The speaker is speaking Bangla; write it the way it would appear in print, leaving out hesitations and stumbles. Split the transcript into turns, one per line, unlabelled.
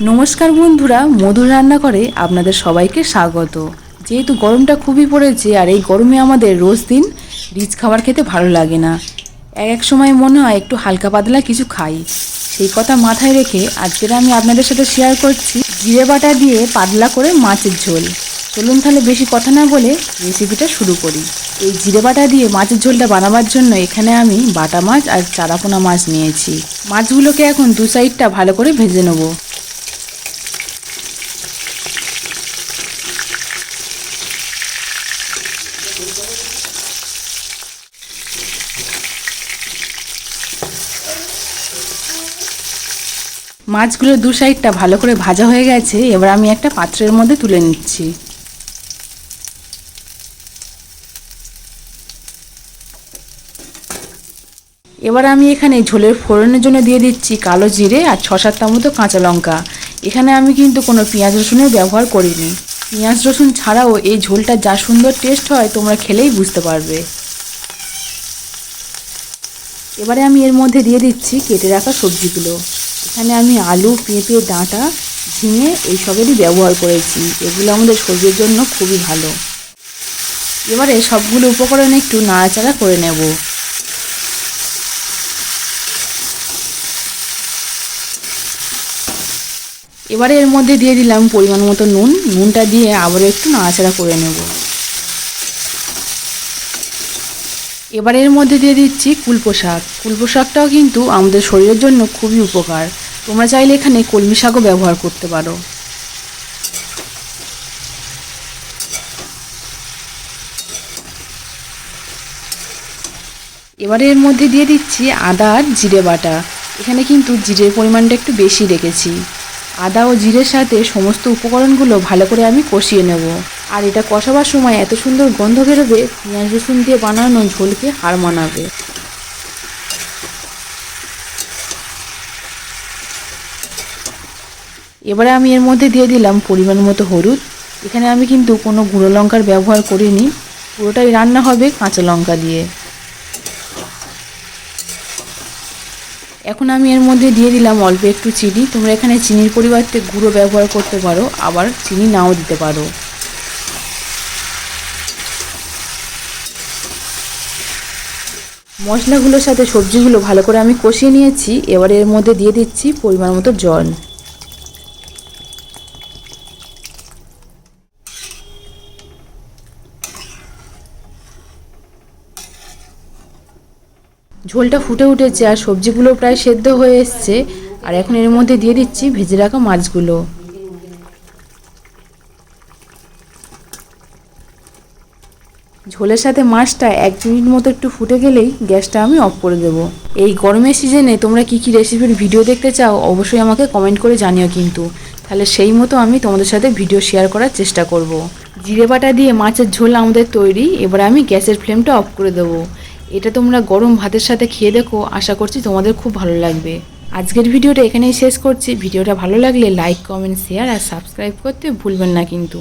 নমস্কার বন্ধুরা, মধুর রান্নাঘরে আপনাদের সবাইকে স্বাগত। যেহেতু গরমটা খুবই পড়েছে আর এই গরমে আমাদের রোজ দিন রিচ খাবার খেতে ভালো লাগে না। এক সময় মনে হয় একটু হালকা পাতলা কিছু খাই। সেই কথা মাথায় রেখে আজকের আমি আপনাদের সাথে শেয়ার করছি জিরে বাটা দিয়ে পাতলা করে মাছের ঝোল। চলুন তাহলে বেশি কথা না বলে রেসিপিটা শুরু করি। এই জিরে বাটা দিয়ে মাছের ঝোলটা বানাবার জন্য এখানে আমি বাটা মাছ আর চারাপোনা মাছ নিয়েছি। মাছগুলোকে এখন দু সাইডটা ভালো করে ভেজে নেবো। মাছগুলো দু সাইডটা ভালো করে ভাজা হয়ে গেছে। এবার আমি একটা পাত্রের মধ্যে তুলে নিচ্ছি। এবার আমি এখানে ঝোলের ফোড়নের জন্য দিয়ে দিচ্ছি কালো জিরে আর 6-7টা মতো কাঁচা লঙ্কা। এখানে আমি কিন্তু কোনো পেঁয়াজ রসুনের ব্যবহার করিনি। পেঁয়াজ রসুন ছাড়াও এই ঝোলটা যা সুন্দর টেস্ট হয় তোমরা খেলেই বুঝতে পারবে। এবারে আমি এর মধ্যে দিয়ে দিচ্ছি কেটে রাখা সবজিগুলো। এখানে আমি আলু, পেঁপে, ডাঁটা, ঝিঙে এইসবেরই ব্যবহার করেছি। এগুলো আমাদের শরীরের জন্য খুবই ভালো। এবারে সবগুলো উপকরণ একটু নাড়াচাড়া করে নেব। এবারে এর মধ্যে দিয়ে দিলাম পরিমাণ মতো নুন। নুনটা দিয়ে আবারও একটু নাড়াচাড়া করে নেব। এবারে এর মধ্যে দিয়ে দিচ্ছি কুলপো শাক। কুলপো শাকটাও কিন্তু আমাদের শরীরের জন্য খুবই উপকার। তোমরা চাইলে এখানে কলমি শাকও ব্যবহার করতে পারো। এবারে এর মধ্যে দিয়ে দিচ্ছি আদা আর জিরে বাটা। এখানে কিন্তু জিরের পরিমাণটা একটু বেশি রেখেছি। আদা ও জিরের সাথে সমস্ত উপকরণগুলো ভালো করে আমি কষিয়ে নেব। আর এটা কষাবার সময় এত সুন্দর গন্ধ বেরোবে, পেঁয়াজ রসুন দিয়ে বানানো ঝোলকে হার মানাবে। এবারে আমি এর মধ্যে দিয়ে দিলাম পরিমাণ মতো হলুদ। এখানে আমি কিন্তু কোনো গুঁড়ো লঙ্কার ব্যবহার করিনি, পুরোটাই রান্না হবে কাঁচা লঙ্কা দিয়ে। এখন আমি এর মধ্যে দিয়ে দিলাম অল্প একটু চিনি। তোমরা এখানে চিনির পরিবর্তে গুঁড়ো ব্যবহার করতে পারো, আবার চিনি নাও দিতে পারো। মশলাগুলোর সাথে সবজিগুলো ভালো করে আমি কষিয়ে নিয়েছি। এবার এর মধ্যে দিয়ে দিচ্ছি পরিমাণ মতো জল। ঝোলটা ফুটে উঠেছে আর সবজিগুলো প্রায় সেদ্ধ হয়ে এসছে। আর এখন এর মধ্যে দিয়ে দিচ্ছি ভেজে রাখা মাছগুলো। ঝোলের সাথে মাছটা 1 মিনিট মতো একটু ফুটে গেলেই গ্যাসটা আমি অফ করে দেব। এই গরমের সিজনে তোমরা কী কী রেসিপির ভিডিও দেখতে চাও অবশ্যই আমাকে কমেন্ট করে জানিও কিন্তু, তাহলে সেই মতো আমি তোমাদের সাথে ভিডিও শেয়ার করার চেষ্টা করব। জিরে বাটা দিয়ে মাছের ঝোল আমাদের তৈরি। এবার আমি গ্যাসের ফ্লেমটা অফ করে দেবো। এটা তোমরা গরম ভাতের সাথে খেয়ে দেখো, আশা করছি তোমাদের খুব ভালো লাগবে। আজকের ভিডিওটা এখানেই শেষ করছি। ভিডিওটা ভালো লাগলে লাইক, কমেন্ট, শেয়ার আর সাবস্ক্রাইব করতে ভুলবেন না কিন্তু।